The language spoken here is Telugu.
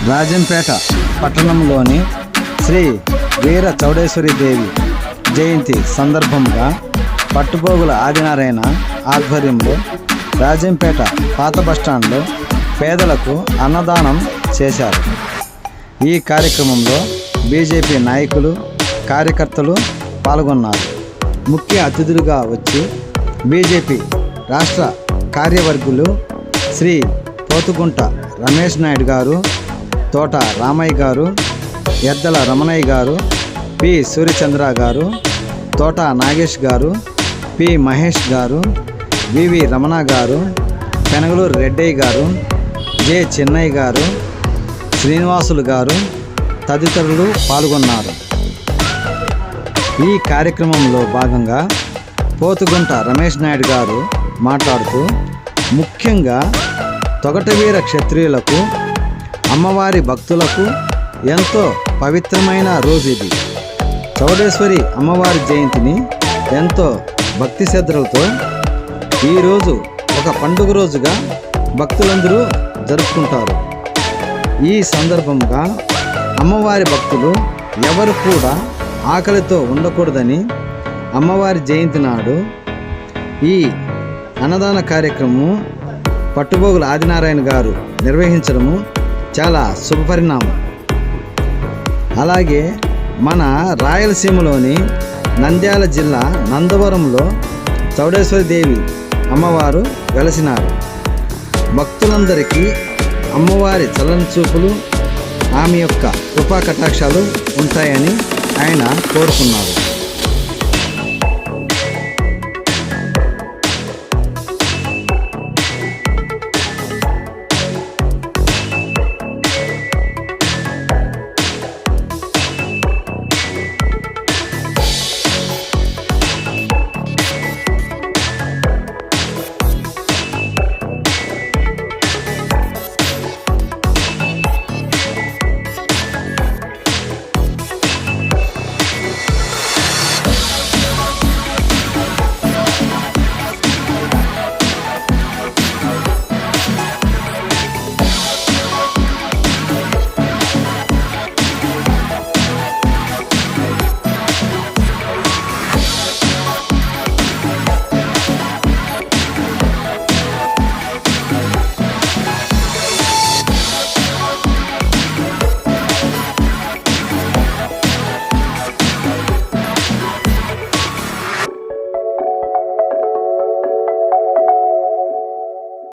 రాజంపేట పట్టణంలోని శ్రీ వీర చౌడేశ్వరి దేవి జయంతి సందర్భంగా పట్టుపోగుల ఆదినారాయణ ఆధ్వర్యంలో రాజంపేట పాత బస్టాండ్లో పేదలకు అన్నదానం చేశారు. ఈ కార్యక్రమంలో బీజేపీ నాయకులు, కార్యకర్తలు పాల్గొన్నారు. ముఖ్య అతిథులుగా వచ్చి బీజేపీ రాష్ట్ర కార్యవర్గులు శ్రీ పోతుగుంట రమేష్ నాయుడు గారు, తోట రామయ్య గారు, ఎద్దల రమణయ్య గారు, పి సూర్యచంద్ర గారు, తోట నాగేష్ గారు, పి మహేష్ గారు, వివి రమణ గారు, పెనగలూరు రెడ్డయ్య గారు, జె చెన్నయ్య గారు, శ్రీనివాసులు గారు తదితరులు పాల్గొన్నారు. ఈ కార్యక్రమంలో భాగంగా పోతుగుంట రమేష్ నాయుడు గారు మాట్లాడుతూ, ముఖ్యంగా తొగటవీర క్షత్రియులకు, అమ్మవారి భక్తులకు ఎంతో పవిత్రమైన రోజు ఇది. చౌడేశ్వరి అమ్మవారి జయంతిని ఎంతో భక్తి శ్రద్ధలతో ఈరోజు ఒక పండుగ రోజుగా భక్తులందరూ జరుపుకుంటారు. ఈ సందర్భంగా అమ్మవారి భక్తులు ఎవరు కూడా ఆకలితో ఉండకూడదని అమ్మవారి జయంతి నాడు ఈ అన్నదాన కార్యక్రమం పట్టుపోగుల ఆదినారాయణ గారు నిర్వహించడము చాలా శుభపరిణామం. అలాగే మన రాయలసీమలోని నంద్యాల జిల్లా నందవరంలో చౌడేశ్వరి దేవి అమ్మవారు వెలసినారు. భక్తులందరికీ అమ్మవారి చల్లని చూపులు, ఆమె యొక్క కృపా కటాక్షాలు ఉంటాయని ఆయన కోరుకున్నారు.